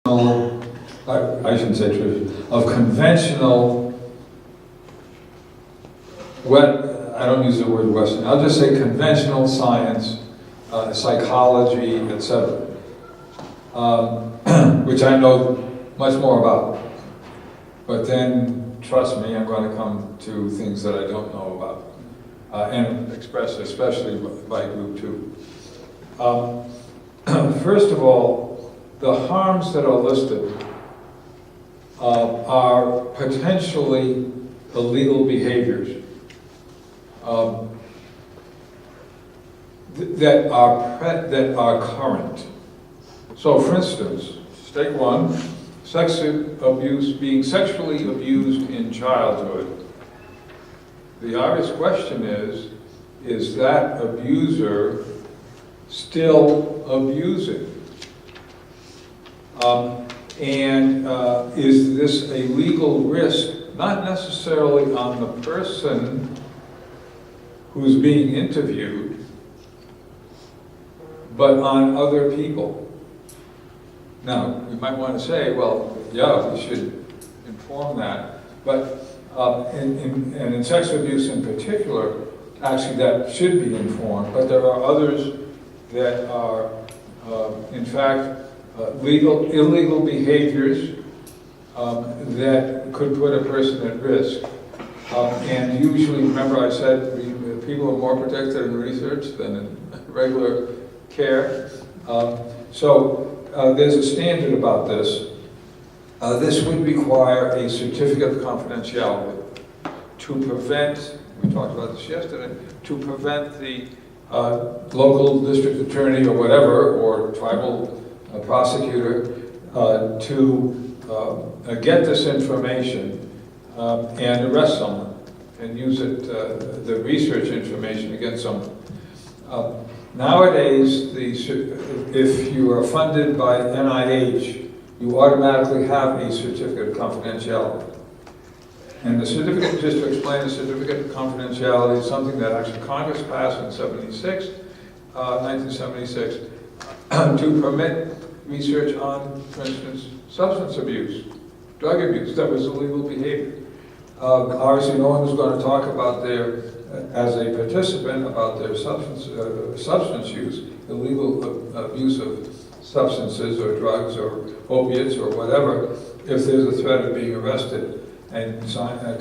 I shouldn't say traditional, of conventional, I don't use the word Western, I'll just say conventional science, psychology, etc., which I know much more about. But then, trust me, I'm going to come to things that I don't know about, and expressed especially by group 2. First of all, the harms that are listed are potentially illegal behaviors that are current. So, for instance, Stake 1, sex abuse, being sexually abused in childhood. The obvious question is that abuser still abusing? Is this a legal risk, not necessarily on the person who's being interviewed, but on other people? Now, we might want to say, well, yeah, we should inform that, but in sex abuse in particular, actually that should be informed, but there are others that are, in fact, illegal behaviors that could put a person at risk. And usually, remember I said, people are more protected in research than in regular care. So there's a standard about this. This would require a certificate of confidentiality to prevent, we talked about this yesterday, to prevent the local district attorney or whatever, or tribal prosecutor to get this information and arrest someone and use it, the research information against someone. Nowadays, if you are funded by NIH, you automatically have a certificate of confidentiality. And the certificate, just to explain, the certificate of confidentiality is something that actually Congress passed in 1976, to permit research on, for instance, substance abuse, drug abuse. That was illegal behavior. Obviously, no one was going to talk about as a participant, about their substance use, illegal abuse of substances or drugs or opiates or whatever, if there's a threat of being arrested. And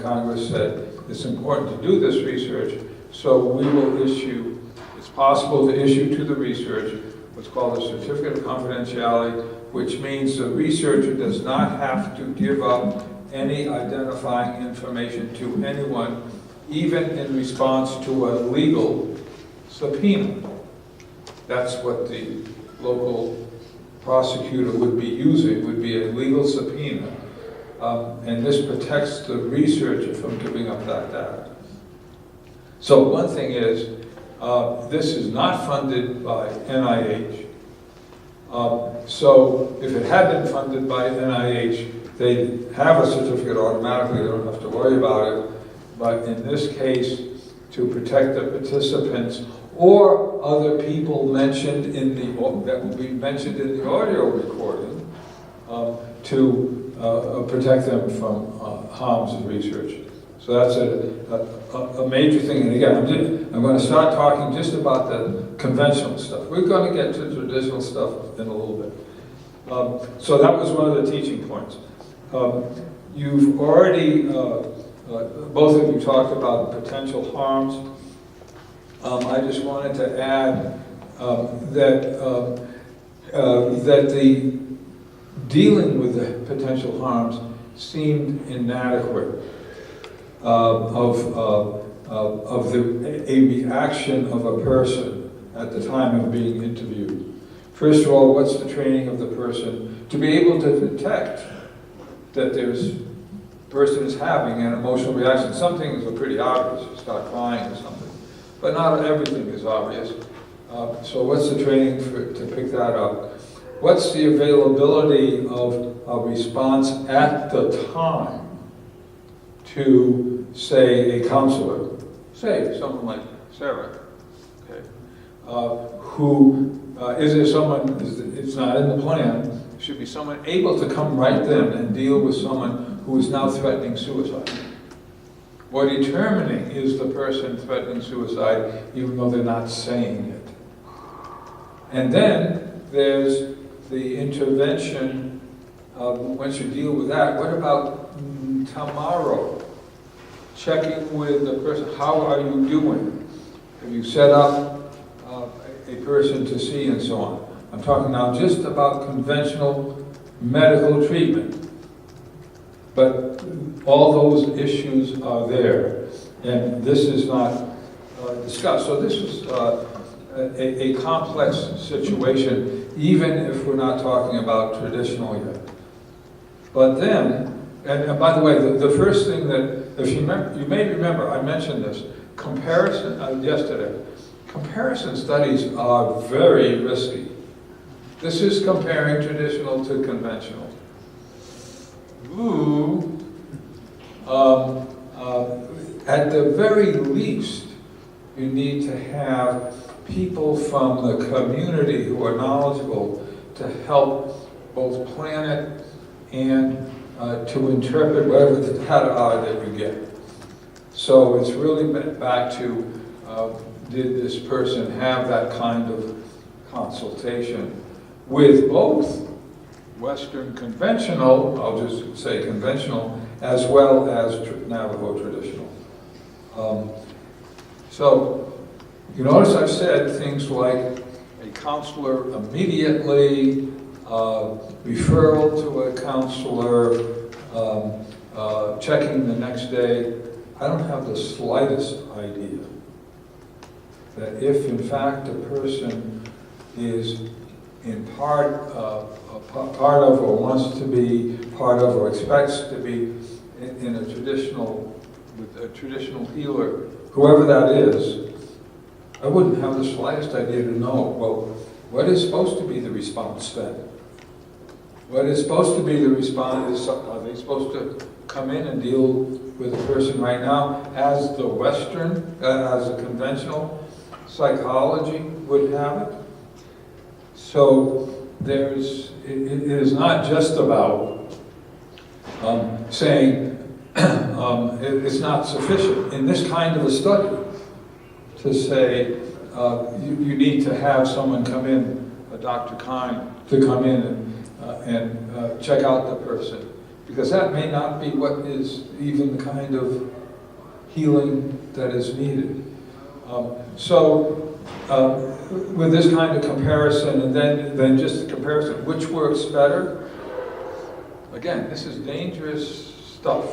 Congress said, it's important to do this research, so we will issue, it's possible to issue to the research what's called a certificate of confidentiality, which means the researcher does not have to give up any identifying information to anyone, even in response to a legal subpoena. That's what the local prosecutor would be using, would be a legal subpoena. And this protects the researcher from giving up that data. So one thing is, this is not funded by NIH. So if it had been funded by NIH, they'd have a certificate automatically, they don't have to worry about it. But in this case, to protect the participants or other people mentioned that will be mentioned in the audio recording, to protect them from harms of research. So that's a major thing. And again, I'm going to start talking just about the conventional stuff. We're going to get to traditional stuff in a little bit. So that was one of the teaching points. You've already, both of you talked about potential harms. I just wanted to add that the dealing with the potential harms seemed inadequate of a reaction of a person at the time of being interviewed. First of all, what's the training of the person to be able to detect that the person is having an emotional reaction? Some things are pretty obvious, you start crying or something, but not everything is obvious. So what's the training to pick that up? What's the availability of a response at the time to, say, a counselor, say someone like Sarah, okay, who, is there someone, it's not in the plan, should be someone able to come right then and deal with someone who is now threatening suicide. Or determining is the person threatening suicide even though they're not saying it. And then there's the intervention. Once you deal with that, what about tomorrow? Checking with the person, how are you doing? Have you set up a person to see and so on? I'm talking now just about conventional medical treatment. But all those issues are there, and this is not discussed. So this is a complex situation, even if we're not talking about traditional yet. But then, and by the way, the first thing that, if you may remember, I mentioned this, comparison, yesterday, comparison studies are very risky. This is comparing traditional to conventional. At the very least, you need to have people from the community who are knowledgeable to help both plan it and to interpret whatever the data are that you get. So it's really back to, did this person have that kind of consultation with both Western conventional, I'll just say conventional, as well as Navajo traditional. So you notice I've said things like a counselor immediately, referral to a counselor, checking the next day. I don't have the slightest idea that if in fact a person is in part of or wants to be part of or expects to be in a traditional, with a traditional healer, whoever that is, I wouldn't have the slightest idea to know, well, what is supposed to be the response then? What is supposed to be the response? Are they supposed to come in and deal with a person right now as the Western, as a conventional psychology would have it? So it is not just about saying it's not sufficient in this kind of a study to say you need to have someone come in, a Dr. Kine, to come in and check out the person, because that may not be what is even the kind of healing that is needed. With this kind of comparison, and then just the comparison, which works better? Again, this is dangerous stuff.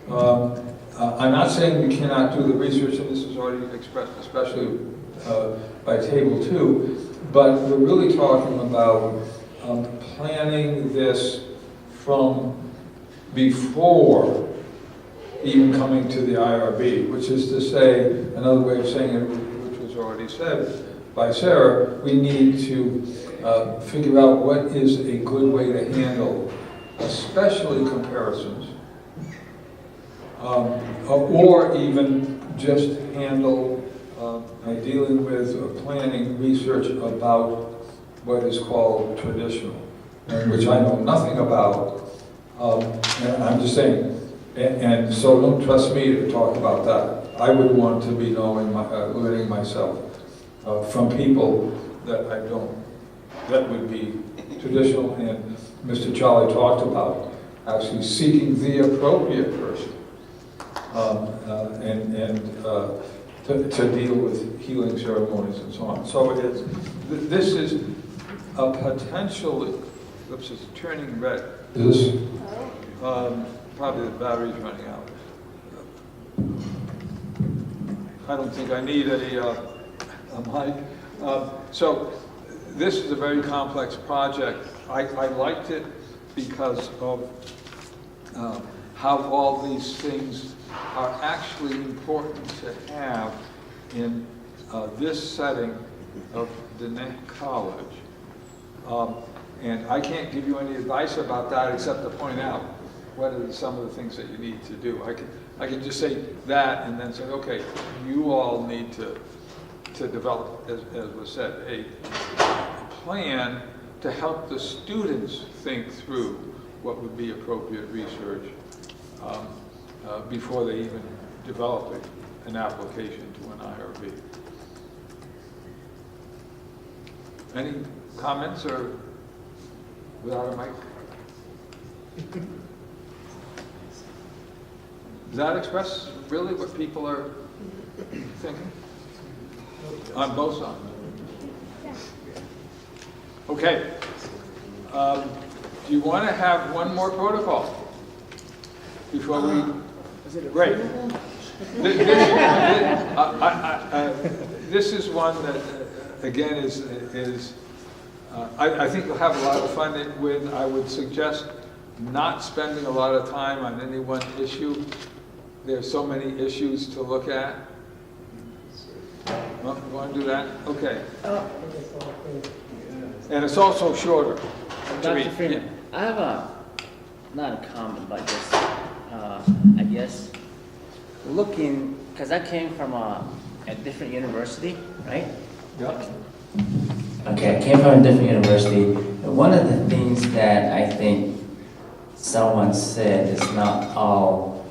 I'm not saying we cannot do the research, and this is already expressed, especially by Table 2, but we're really talking about planning this from before even coming to the IRB, which is to say, another way of saying it, which was already said by Sarah, we need to figure out what is a good way to handle, especially comparisons, or even just handle dealing with planning research about what is called traditional, which I know nothing about. And I'm just saying, and so don't trust me to talk about that. I would want to be learning myself from people that I don't, that would be traditional, and Mr. Charlie talked about actually seeking the appropriate person to deal with healing ceremonies and so on. So this is a potentially, oops, it's turning red. Is this? Probably the battery's running out. I don't think I need a mic. So this is a very complex project. I liked it because of how all these things are actually important to have in this setting of Diné College. And I can't give you any advice about that except to point out what are some of the things that you need to do. I can just say that and then say, okay, you all need to develop, as was said, a plan to help the students think through what would be appropriate research before they even develop an application to an IRB. Any comments or without a mic? Does that express really what people are thinking? On both sides? Okay. Do you want to have one more protocol before we? Great. This is one that, again, is I think you'll have a lot of fun with. I would suggest not spending a lot of time on any one issue. There's so many issues to look at. Well, you want to do that? Okay. And it's also shorter. Dr. Freeman, I have not a comment, but just, I guess, looking, because I came from a different university, right? Yeah. Okay, I came from a different university. One of the things that I think someone said is not all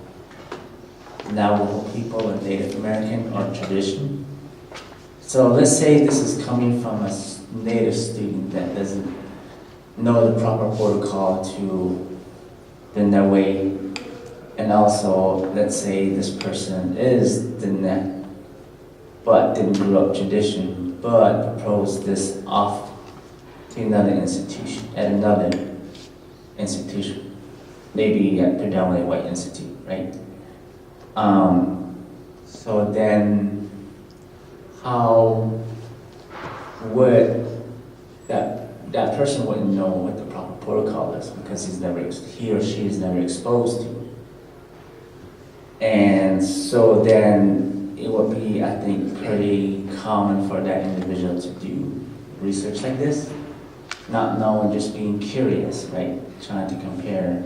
Navajo people or Native American or tradition. So let's say this is coming from a Native student that doesn't know the proper protocol to the Niue, and also let's say this person is the Net, but didn't grow up tradition, but proposed this off to another institution, maybe a predominantly white institute, right? So then, how would that person wouldn't know what the proper protocol is because he or she is never exposed to it. And so then it would be, I think, pretty common for that individual to do research like this, not knowing, just being curious, right? Trying to compare,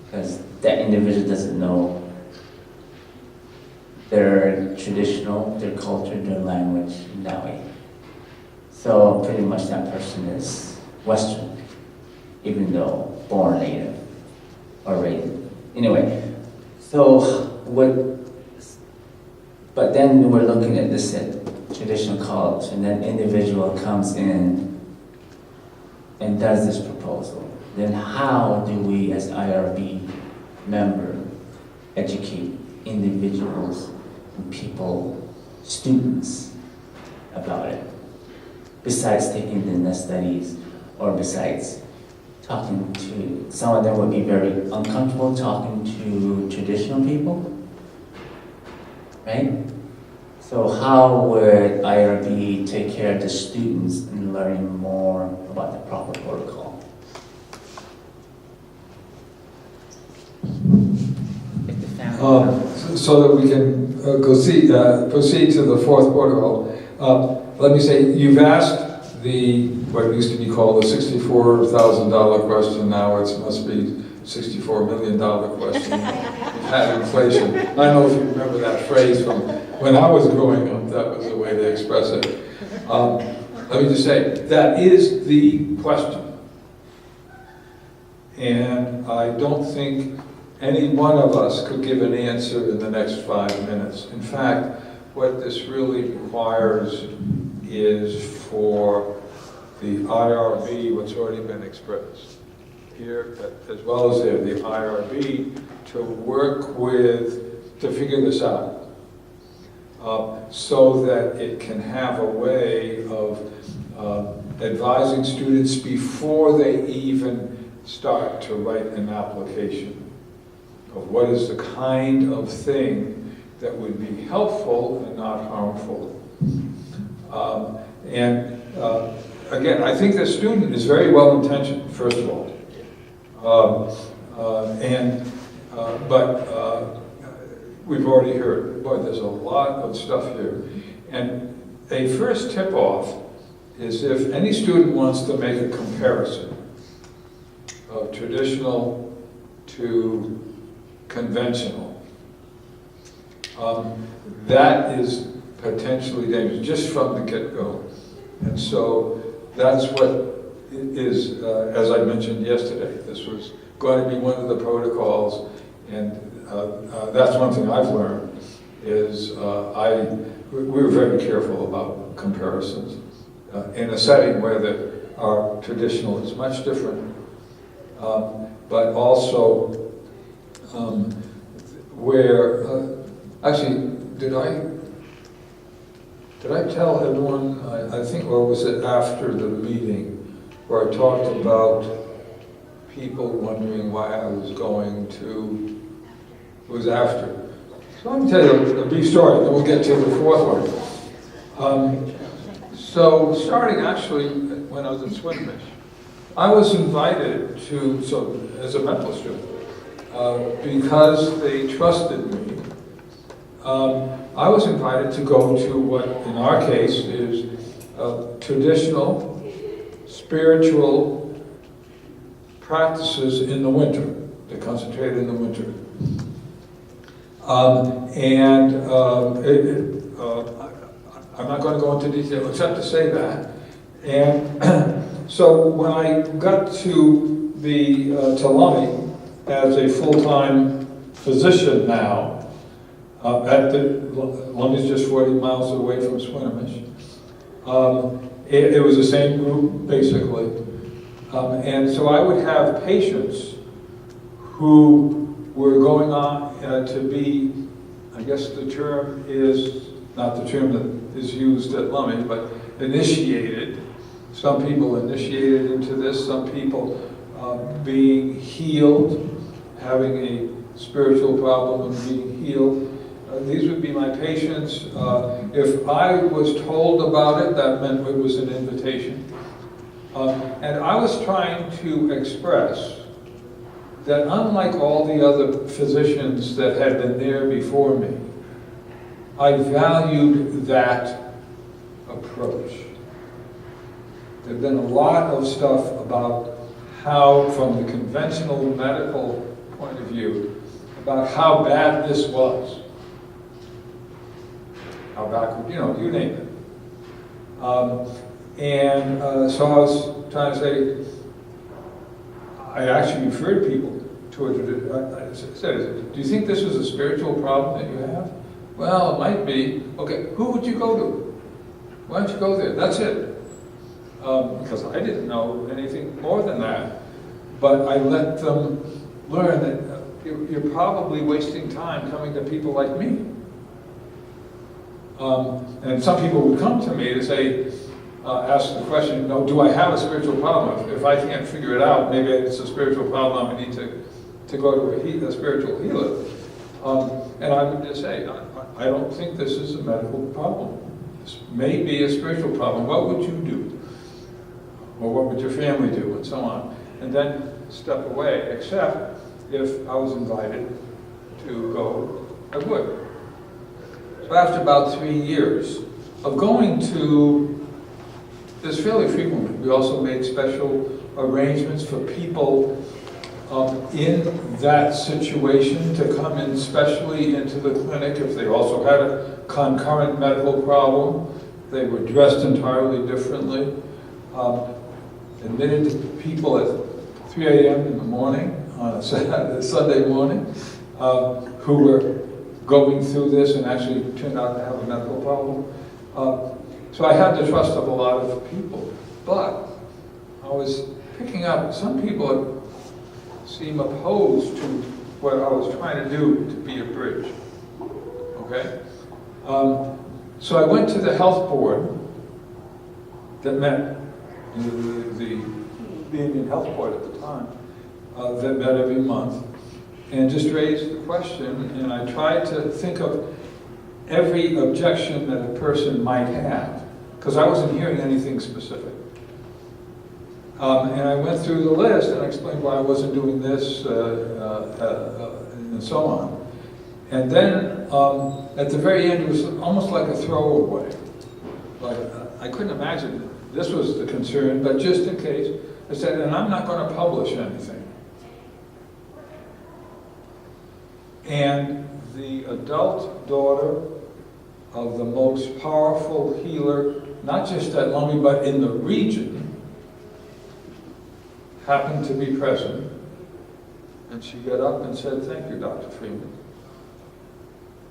because that individual doesn't know their traditional, their culture, their language in that way. So pretty much that person is Western, even though born Native or raised. Anyway, but then we're looking at this traditional college, and then individual comes in and does this proposal. Then how do we as IRB member educate individuals and people, students, about it? Besides taking the net studies, or besides talking to, some of them would be very uncomfortable talking to traditional people, right? So how would IRB take care of the students in learning more about the proper protocol? So that we can proceed to the fourth protocol. Let me say, you've asked what used to be called the $64,000 question. Now it must be $64 million question. We've had inflation. I don't know if you remember that phrase from when I was growing up. That was the way they express it. Let me just say, that is the question. And I don't think any one of us could give an answer in the next 5 minutes. In fact, what this really requires is for the IRB, what's already been expressed here, as well as there, the IRB, to work to figure this out, so that it can have a way of advising students before they even start to write an application of what is the kind of thing that would be helpful and not harmful. Again, I think the student is very well intentioned, first of all. But we've already heard, boy, there's a lot of stuff here. And a first tip-off is if any student wants to make a comparison of traditional to conventional, that is potentially dangerous just from the get-go. And so that's what is, as I mentioned yesterday, this was going to be one of the protocols, and that's one thing I've learned, is we were very careful about comparisons. In a setting where our traditional is much different, but also where, actually, did I tell everyone, I think, or was it after the meeting, where I talked about people wondering why I was going to, it was after. So let me tell you a brief story, then we'll get to the fourth one. So starting actually when I was in Swinomish, I was invited to, so as a medical student, because they trusted me, I was invited to go to what in our case is traditional spiritual practices in the winter. They concentrate in the winter. I'm not going to go into detail except to say that. And so when I got to the Lummi as a full-time physician now, Lummi's just 40 miles away from Swinomish. It was the same group basically, and so I would have patients who were going on to be, I guess the term is not the term that is used at Lummi, but initiated. Some people initiated into this, some people being healed, having a spiritual problem and being healed. These would be my patients. If I was told about it, that meant it was an invitation. And I was trying to express that unlike all the other physicians that had been there before me, I valued that approach. There had been a lot of stuff about how, from the conventional medical point of view, about how bad this was. How backward, you name it. So I was trying to say, I actually referred people to it. I said, do you think this is a spiritual problem that you have? Well, it might be. Okay, who would you go to? Why don't you go there? That's it. Because I didn't know anything more than that. But I let them learn that you're probably wasting time coming to people like me. And some people would come to me to say, ask the question, do I have a spiritual problem? If I can't figure it out, maybe it's a spiritual problem, I need to go to a spiritual healer. And I would just say, I don't think this is a medical problem. This may be a spiritual problem. What would you do? Or what would your family do? And so on. And then step away, except if I was invited to go, I would. So after about 3 years of going to this fairly frequently, we also made special arrangements for people in that situation to come in specially into the clinic if they also had a concurrent medical problem. They were dressed entirely differently. Admitted people at 3 a.m. in the morning on a Sunday morning who were going through this and actually turned out to have a medical problem. So I had the trust of a lot of people, but I was picking up some people seem opposed to what I was trying to do to be a bridge. Okay? So I went to the health board that met the Indian Health Board at the time, that met every month, and just raised the question, and I tried to think of every objection that a person might have, because I wasn't hearing anything specific. And I went through the list and I explained why I wasn't doing this, and so on. And then at the very end, it was almost like a throwaway. Like, I couldn't imagine this was the concern, but just in case, I said, and I'm not going to publish anything. And the adult daughter of the most powerful healer, not just at Lummi, but in the region, happened to be present, and she got up and said, "Thank you, Dr. Freeman."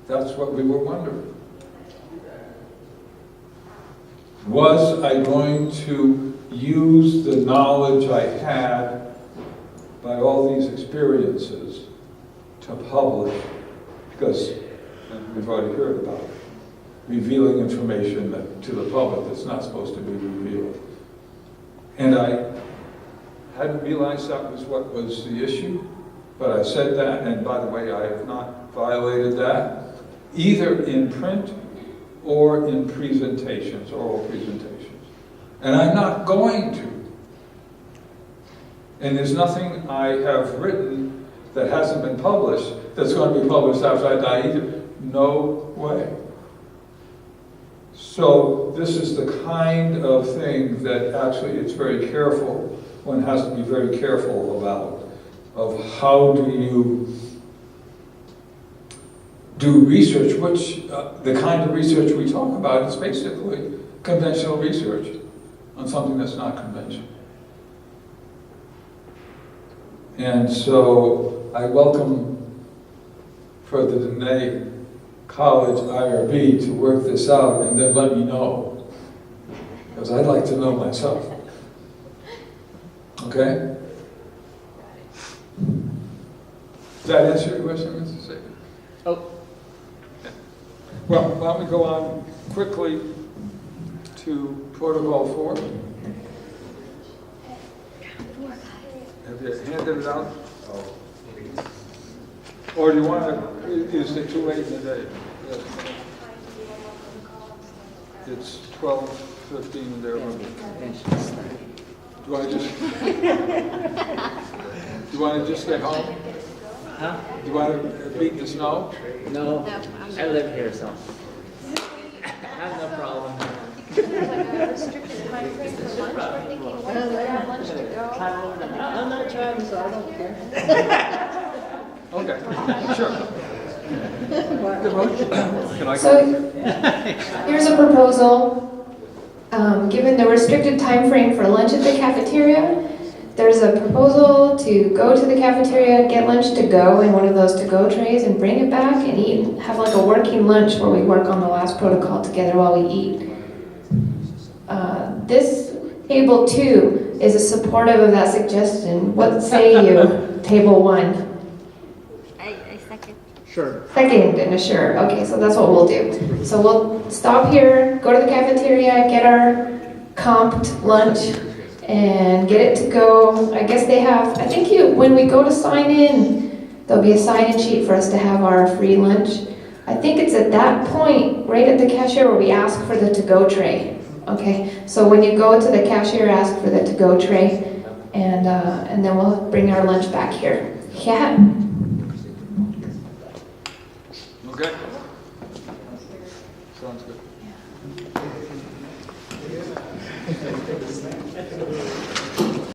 That's what we were wondering. Was I going to use the knowledge I had by all these experiences to publish? Because, and we've already heard about it, revealing information to the public that's not supposed to be revealed. And I hadn't realized that was what was the issue, but I said that, and by the way, I have not violated that, either in print or in presentations, oral presentations. And I'm not going to. And there's nothing I have written that hasn't been published that's going to be published after I die either. No way. So this is the kind of thing that actually it's very careful, one has to be very careful about, of how do you do research, which the kind of research we talk about is basically conventional research on something that's not conventional. And so I welcome for the Dene College IRB to work this out and then let me know, because I'd like to know myself. Okay? Does that answer your question, Mr. Sagan? Oh. Well, why don't we go on quickly to Protocol 4? Have you handed it out? Oh. Or do you want to, is it too late in the day? Yes. It's 12:15 there. Do you want to just get home? Huh? Do you want to beat the snow? No, I live here, so I have no problem. I'm not driving, so I don't care. Okay, sure. Can I go? So, here's a proposal. Given the restricted time frame for lunch at the cafeteria, there's a proposal to go to the cafeteria, get lunch to go in one of those to-go trays and bring it back and eat, have like a working lunch where we work on the last protocol together while we eat. This table 2 is a supportive of that suggestion. What say you, table 1? I second. Sure. Second and a sure. Okay, so that's what we'll do. So we'll stop here, go to the cafeteria, get our comped lunch, and get it to go. I guess they have, I think when we go to sign in, there'll be a sign-in sheet for us to have our free lunch. I think it's at that point, right at the cashier, where we ask for the to-go tray. Okay, so when you go to the cashier, ask for the to-go tray, and then we'll bring our lunch back here. Yeah. Okay. Sounds good.